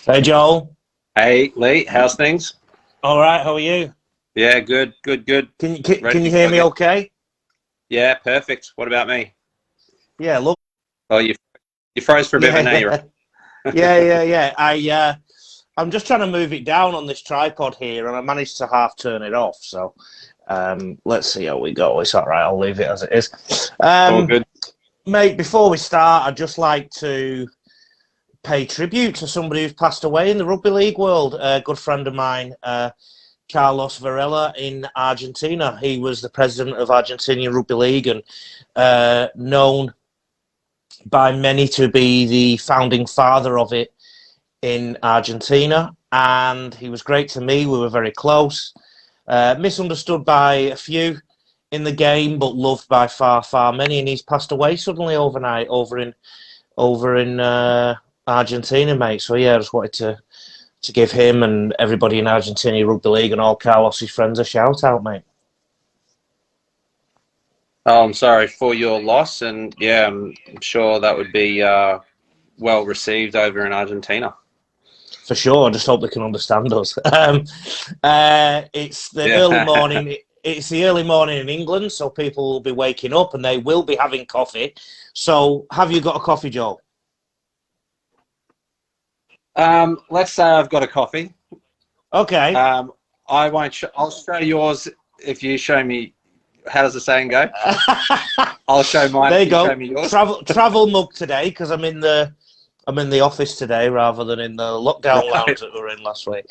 Hey Joel. Hey Lee, how's things? All right, how are you? Yeah, good, good, good. Can you can, Ready can to you hear go me again? okay? Yeah, perfect. What about me? Yeah, look. Oh, you froze for a bit of a Yeah, now you're yeah. Yeah. I'm just trying to move it down on this tripod here and I managed to half turn it off. So let's see how we go. It's all right, I'll leave it as it is. all good. Mate, before we start, I'd just like to pay tribute to somebody who's passed away in the rugby league world. A good friend of mine, Carlos Varela in Argentina. He was the president of Argentina Rugby League and known by many to be the founding father of it in Argentina. And he was great to me. We were very close. Misunderstood by a few in the game, but loved by far many. And he's passed away suddenly overnight over in Argentina, mate. So yeah, I just wanted to give him and everybody in Argentina Rugby League and all Carlos's friends a shout out, mate. Oh, I'm sorry for your loss, and yeah, I'm sure that would be well received over in Argentina. For sure. I just hope they can understand us. It's the early Yeah. morning. It's the early morning in England, so people will be waking up and they will be having coffee. So, have you got a coffee, Joel? Let's say I've got a coffee. Okay. I won't. I'll show yours if you show me. How does the saying go? I'll show mine There if you you show go. me yours. Travel mug today because I'm in the office today rather than in the lockdown Right. lounge that we were in last week.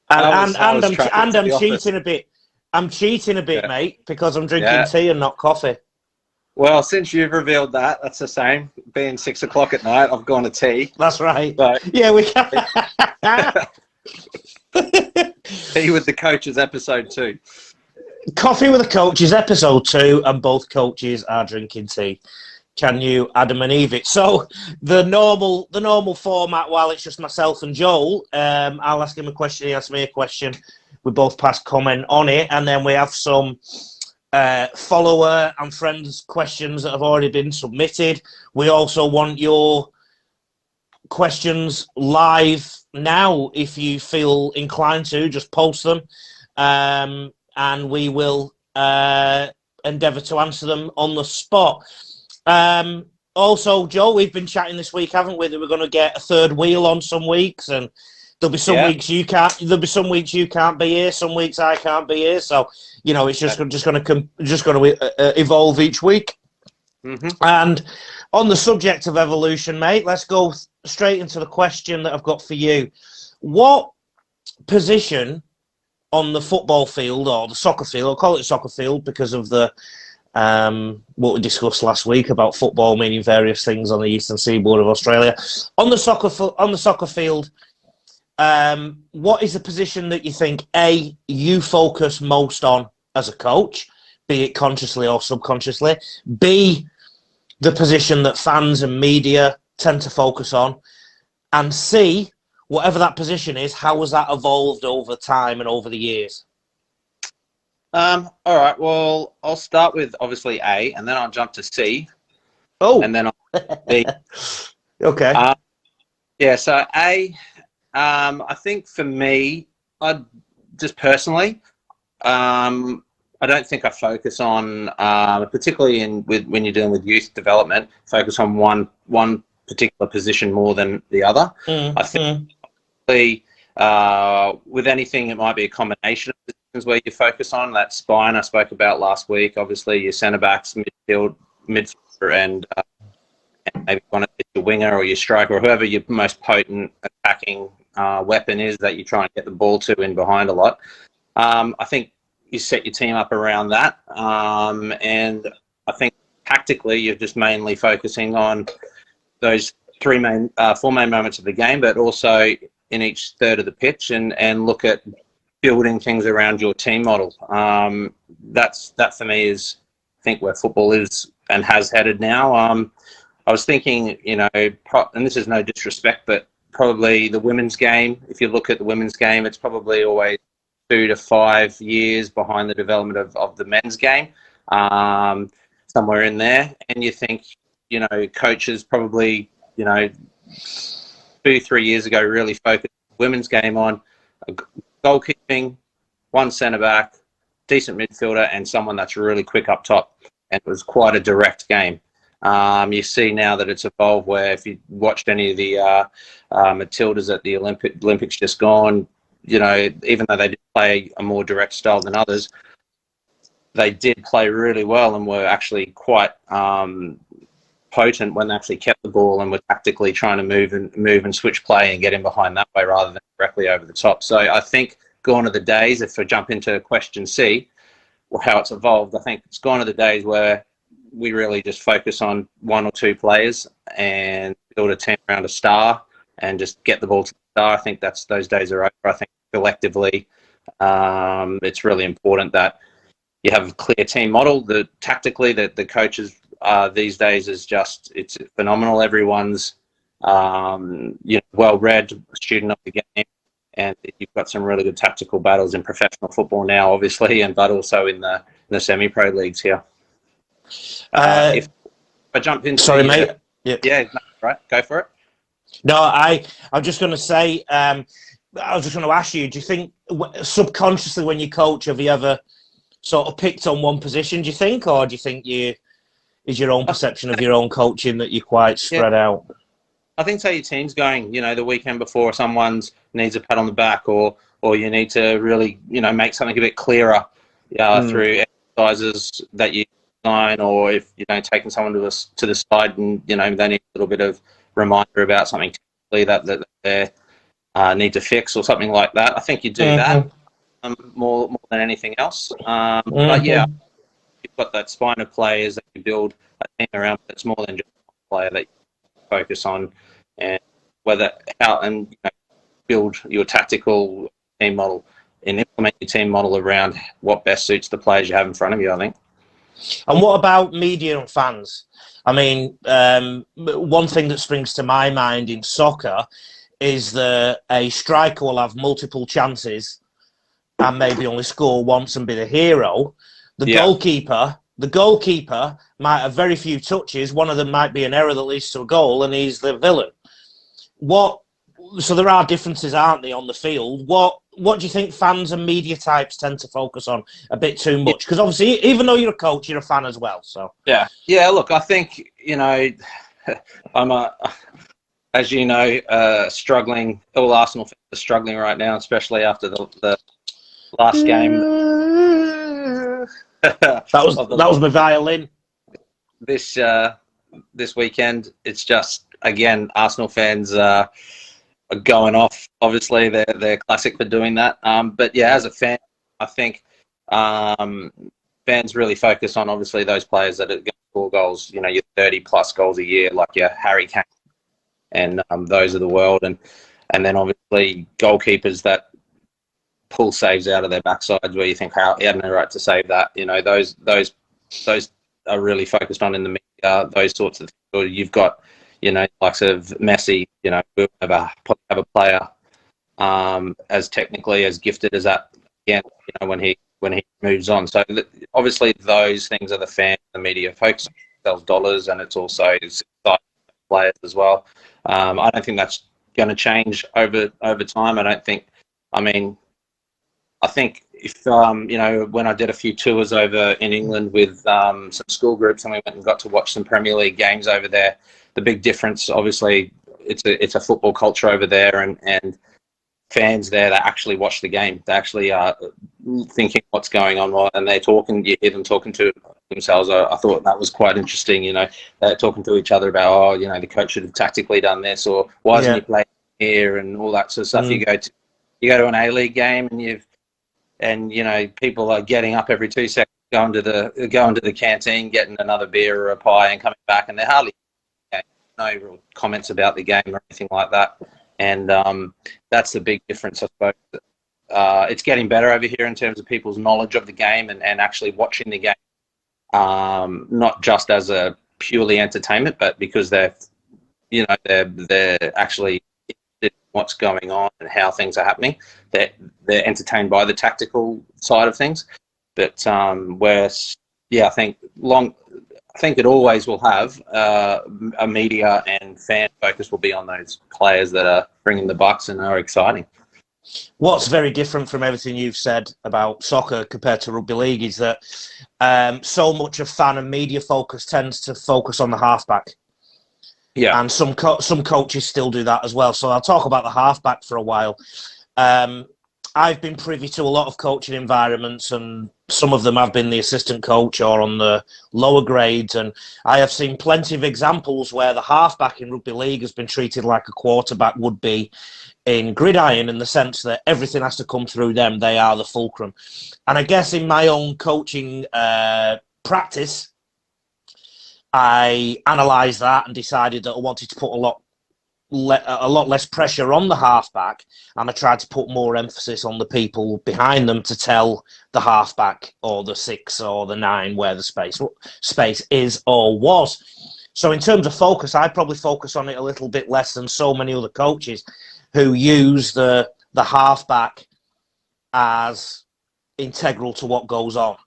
And I and was I'm traveling and to I'm the office. cheating a bit. I'm cheating a bit, Yeah. mate, because I'm drinking Yeah. tea and not coffee. Well, since you've revealed that, that's the same. Being 6 o'clock at night, I've gone to tea. That's right. So Yeah, we can. tea with the coaches episode 2. Coffee with the Coaches, episode 2, and both coaches are drinking tea. Can you Adam and Eve it? So the normal format, while it's just myself and Joel, I'll ask him a question, he asks me a question. We both pass comment on it, and then we have some follower and friends questions that have already been submitted. We also want your questions live now. If you feel inclined to, just post them, and we will endeavour to answer them on the spot. Also, Joe, we've been chatting this week, haven't we? That we're going to get a third wheel on some weeks, and there'll be some Yeah. weeks you can't. There'll be some weeks you can't be here. Some weeks I can't be here. So it's just going to evolve each week. Mm-hmm. And on the subject of evolution, mate, let's go straight into the question that I've got for you. What position on the football field or the soccer field, I'll call it soccer field because of the what we discussed last week about football meaning various things on the eastern seaboard of Australia. On the soccer field, what is the position that you think you focus most on as a coach, be it consciously or subconsciously? B, the position that fans and media tend to focus on, and C, whatever that position is, how has that evolved over time and over the years? All right. Well, I'll start with obviously A, and then I'll jump to C, Oh, and then I'll B. okay. Yeah. So A, I think for me, I just personally, I don't think I focus on, particularly when you're dealing with youth development, focus on one particular position more than the other. I think with anything, it might be a combination of positions where you focus on that spine I spoke about last week. Obviously, your centre backs, midfielder, and maybe one of your winger or your striker or whoever your most potent attacking weapon is that you try and get the ball to in behind a lot. I think you set your team up around that, and I think tactically you're just mainly focusing on those four main moments of the game, but also in each third of the pitch, and look at building things around your team model. That for me is, I think, where football is and has headed now. I was thinking, and this is no disrespect, but probably the women's game. If you look at the women's game, it's probably always 2 to 5 years behind the development of the men's game, somewhere in there. And you think, coaches probably, 2-3 years ago really focused women's game on goalkeeping, one centre back, decent midfielder, and someone that's really quick up top. And it was quite a direct game. You see now that it's evolved where if you watched any of the Matildas at the Olympics just gone, even though they did play a more direct style than others, they did play really well and were actually quite potent when they actually kept the ball and were tactically trying to move and switch play and get in behind that way rather than directly over the top. So I think gone are the days, if I jump into question C, or how it's evolved, I think it's gone are the days where we really just focus on one or two players and build a team around a star and just get the ball to the star. I think those days are over. I think collectively it's really important that you have a clear team model. Tactically, the coaches these days it's phenomenal. Everyone's well-read student of the game, and you've got some really good tactical battles in professional football now, obviously, but also in the semi-pro leagues here. If I jump into sorry, mate. Yeah, no, right, go for it. No, I'm just going to say, I was just going to ask you, do you think subconsciously when you coach, have you ever sort of picked on one position, do you think, or do you think is your own perception of your own coaching that you're quite spread out? I think say your team's going, the weekend before someone needs a pat on the back or you need to really, make something a bit clearer through exercises that you design, or if, taking someone to the side and, they need a little bit of reminder about something that they need to fix or something like that. I think you do that more than anything else. But yeah, you've got that spine of players that you build a team around. It's more than just one player that you focus on, and build your tactical team model and implement your team model around what best suits the players you have in front of you, I think. And what about media and fans? I mean, one thing that springs to my mind in soccer is that a striker will have multiple chances and maybe only score once and be the hero. The goalkeeper might have very few touches. One of them might be an error that leads to a goal, and he's the villain. So there are differences, aren't there, on the field? What do you think fans and media types tend to focus on a bit too much? Because obviously, even though you're a coach, you're a fan as well. So yeah. Look, I think I'm as you know, struggling. All Arsenal fans are struggling right now, especially after the last game. that was my violin. This weekend, it's just again Arsenal fans are going off. Obviously, they're classic for doing that. But yeah, as a fan, I think fans really focus on obviously those players that are going to score goals. Your 30+ goals a year, like your Harry Kane and those of the world, and then obviously goalkeepers that pull saves out of their backsides where you think, how he had no right to save that. Those are really focused on in the media, those sorts of things. You've got, likes of Messi, we'll probably have a player as technically as gifted as that again, when he moves on. So obviously those things are the fans, the media focus on themselves dollars, and it's also players as well. I don't think that's going to change over time. I think if, when I did a few tours over in England with some school groups and we went and got to watch some Premier League games over there, the big difference, obviously, it's a football culture over there, and fans there that actually watch the game. They actually are thinking what's going on, and they're talking, you hear them talking to themselves. I thought that was quite interesting, they're talking to each other about, the coach should have tactically done this, or why isn't he playing here, and all that sort of stuff. You go to an A-League game and people are getting up every 2 seconds, going to the canteen, getting another beer or a pie, and coming back, and they're hardly no real comments about the game or anything like that. And that's the big difference, I suppose. It's getting better over here in terms of people's knowledge of the game and actually watching the game, not just as a purely entertainment, but because they're actually what's going on and how things are happening. They're entertained by the tactical side of things. But I think think it always will have a media and fan focus will be on those players that are bringing the bucks and are exciting. What's very different from everything you've said about soccer compared to rugby league is that so much of fan and media focus tends to focus on the halfback. Yeah. And some coaches still do that as well. So I'll talk about the halfback for a while. I've been privy to a lot of coaching environments, and some of them have been the assistant coach or on the lower grades. And I have seen plenty of examples where the halfback in rugby league has been treated like a quarterback would be in gridiron, in the sense that everything has to come through them. They are the fulcrum. And I guess in my own coaching practice, I analysed that and decided that I wanted to put a lot less pressure on the halfback, and I tried to put more emphasis on the people behind them to tell the halfback or the 6 or the 9 where the space is or was. So in terms of focus, I probably focus on it a little bit less than so many other coaches who use the halfback as integral to what goes on.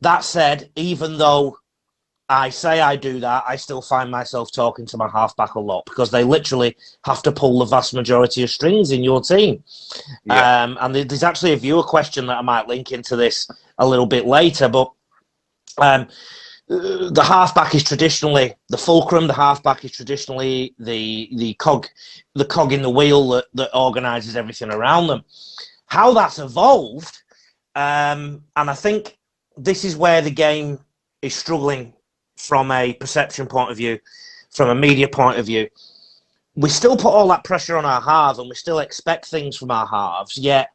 That said, even though I say I do that, I still find myself talking to my halfback a lot, because they literally have to pull the vast majority of strings in your team. Yeah. And there's actually a viewer question that I might link into this a little bit later, but the halfback is traditionally the fulcrum. The halfback is traditionally the cog in the wheel that organises everything around them. How that's evolved, and I think this is where the game is struggling from a perception point of view, from a media point of view. We still put all that pressure on our halves, and we still expect things from our halves. Yet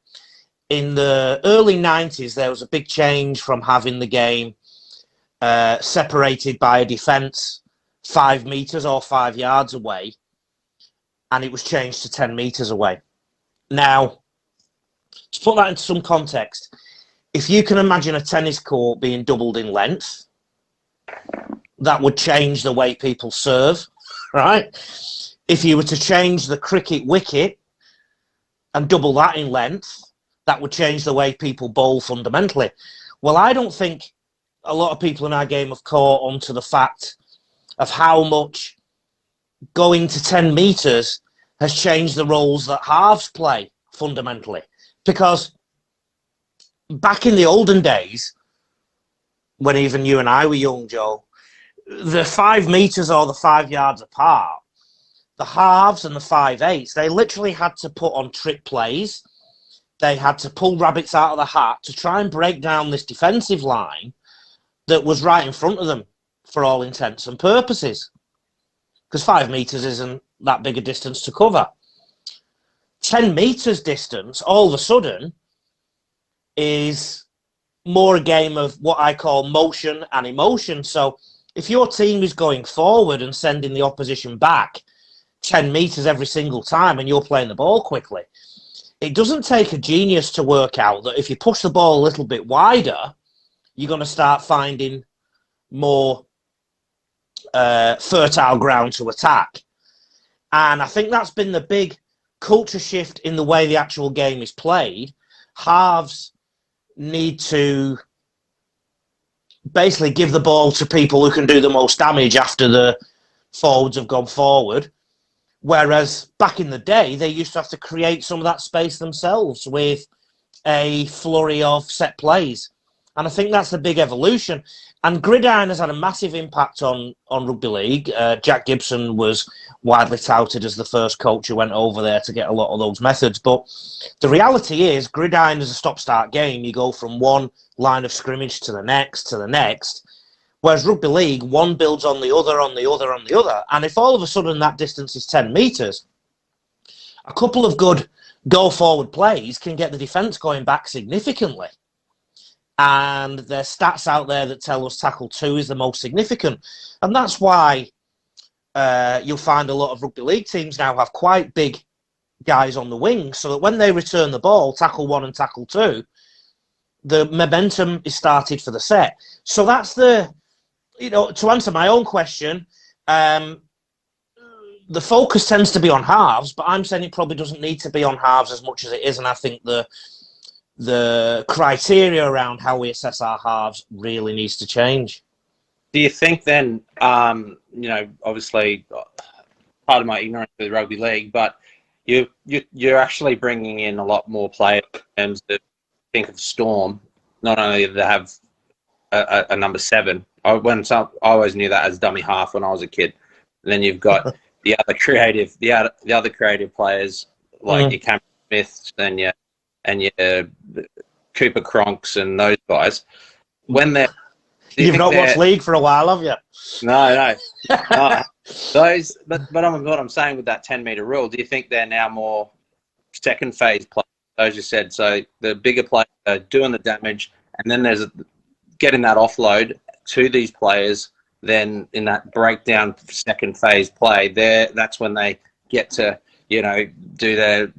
in the early 90s, there was a big change from having the game separated by a defence 5 metres or 5 yards away, and it was changed to 10 metres away. Now, to put that into some context, if you can imagine a tennis court being doubled in length, that would change the way people serve, right? If you were to change the cricket wicket and double that in length, that would change the way people bowl fundamentally. Well, I don't think a lot of people in our game have caught on to the fact of how much going to 10 metres has changed the roles that halves play fundamentally. Because back in the olden days, when even you and I were young, Joe, the 5 metres or the 5 yards apart, the halves and the 5/8, they literally had to put on trick plays. They had to pull rabbits out of the hat to try and break down this defensive line that was right in front of them for all intents and purposes. Because 5 metres isn't that big a distance to cover. 10 metres distance, all of a sudden, is more a game of what I call motion and emotion. So if your team is going forward and sending the opposition back 10 metres every single time and you're playing the ball quickly, it doesn't take a genius to work out that if you push the ball a little bit wider, you're going to start finding more fertile ground to attack. And I think that's been the big culture shift in the way the actual game is played. Halves need to basically give the ball to people who can do the most damage after the forwards have gone forward. Whereas back in the day, they used to have to create some of that space themselves with a flurry of set plays. And I think that's the big evolution. And gridiron has had a massive impact on rugby league. Jack Gibson was widely touted as the first coach who went over there to get a lot of those methods. But the reality is, gridiron is a stop-start game. You go from one line of scrimmage to the next, Whereas rugby league, one builds on the other, on the other, on the other. And if all of a sudden that distance is 10 metres, a couple of good go-forward plays can get the defence going back significantly. And there's stats out there that tell us tackle 2 is the most significant. And that's why you'll find a lot of rugby league teams now have quite big guys on the wing, so that when they return the ball, tackle 1 and tackle 2, the momentum is started for the set. So that's to answer my own question, the focus tends to be on halves, but I'm saying it probably doesn't need to be on halves as much as it is. And I think the criteria around how we assess our halves really needs to change. Do you think then, obviously, part of my ignorance with rugby league, but you're actually bringing in a lot more players in terms of, think of Storm, not only do they have a number 7. I always knew that as dummy half when I was a kid. And then you've got the other creative players like your Cameron Smiths and your Cooper Cronks and those guys. When you've not watched league for a while, have you? No. Those, but what I'm saying with that 10-meter rule, do you think they're now more second phase players, as you said? So the bigger players are doing the damage, and then there's getting that offload to these players. Then in that breakdown second phase play, that's when they get to do their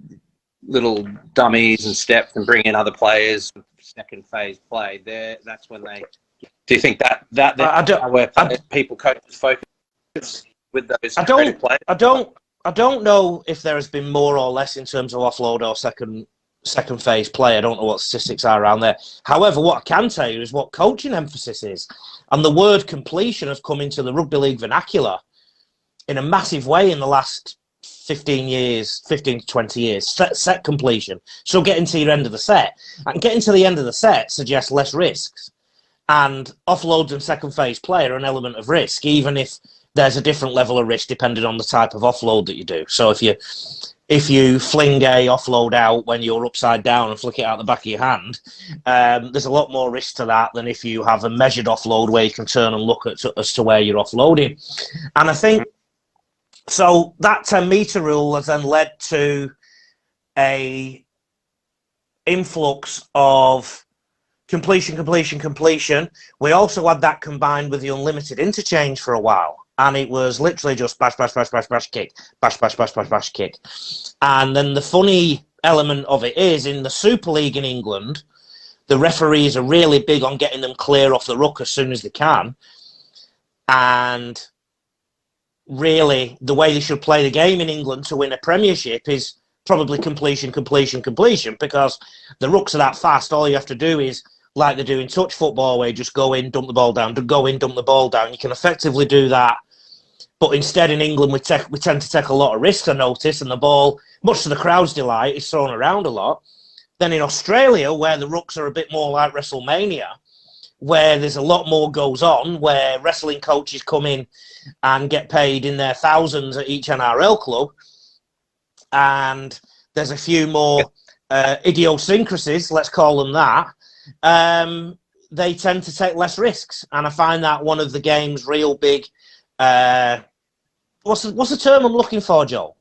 little dummies and steps and bring in other players. Second phase play, that's when they. Do you think that where people coaches focus with those players? I don't know if there has been more or less in terms of offload or second phase play. I don't know what statistics are around there. However, what I can tell you is what coaching emphasis is, and the word completion has come into the rugby league vernacular in a massive way in the last 15 to 20 years. Set completion. So getting to your end of the set, and getting to the end of the set suggests less risks. And offloads and second phase play are an element of risk, even if there's a different level of risk depending on the type of offload that you do. So if you fling a offload out when you're upside down and flick it out the back of your hand, there's a lot more risk to that than if you have a measured offload where you can turn and look as to where you're offloading. And I think so that 10-meter rule has then led to a influx of completion. We also had that combined with the unlimited interchange for a while. And it was literally just bash, kick, bash, kick. And then the funny element of it is, in the Super League in England, the referees are really big on getting them clear off the ruck as soon as they can. And really, the way they should play the game in England to win a premiership is probably completion, because the rucks are that fast. All you have to do is, like they do in touch football, where you just go in, dump the ball down, dump the ball down. You can effectively do that. But instead, in England, we tend to take a lot of risks, I notice, and the ball, much to the crowd's delight, is thrown around a lot. Then in Australia, where the rucks are a bit more like WrestleMania, where there's a lot more goes on, where wrestling coaches come in and get paid in their thousands at each NRL club, and there's a few more idiosyncrasies, let's call them that, they tend to take less risks. And I find that one of the game's real big... what's the term I'm looking for, Joel?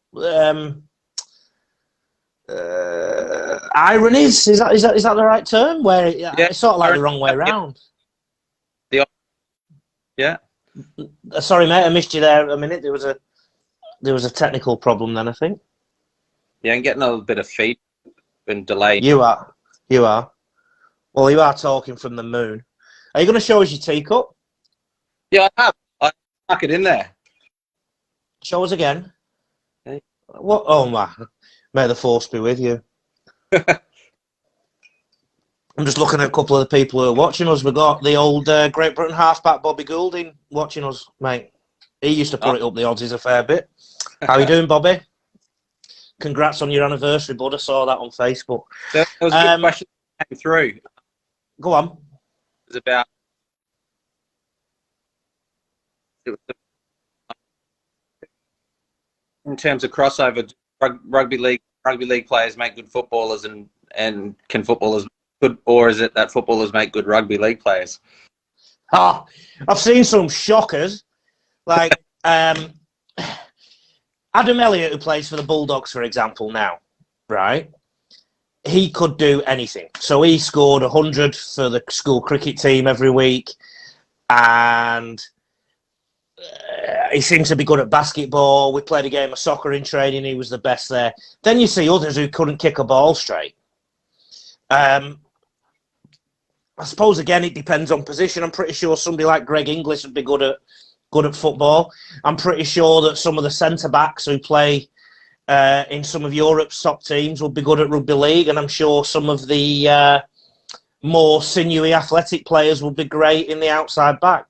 Ironies? Is that the right term? Where it's sort of like the wrong way around. Yeah. Sorry, mate, I missed you there a minute. There was a technical problem then, I think. Yeah, and getting a little bit of feed and delay. You are. Well, you are talking from the moon. Are you going to show us your teacup? Yeah, I have. I stuck it in there. Show us again. Okay. What? Oh, my. May the force be with you. I'm just looking at a couple of the people who are watching us. We've got the old Great Britain halfback Bobby Goulding watching us, mate. He used to put it up the odds a fair bit. How you doing, Bobby? Congrats on your anniversary, bud. I saw that on Facebook. There was a good question that came through. Go on. It was about... in terms of crossover, rugby league players make good footballers, and can footballers good, or is it that footballers make good rugby league players? Oh, I've seen some shockers, like Adam Elliott, who plays for the Bulldogs, for example, now, right? He could do anything. So he scored 100 for the school cricket team every week, and he seems to be good at basketball. We played a game of soccer in training. He was the best there. Then you see others who couldn't kick a ball straight. I suppose, again, it depends on position. I'm pretty sure somebody like Greg Inglis would be good at football. I'm pretty sure that some of the centre-backs who play in some of Europe's top teams would be good at rugby league, and I'm sure some of the more sinewy athletic players would be great in the outside back.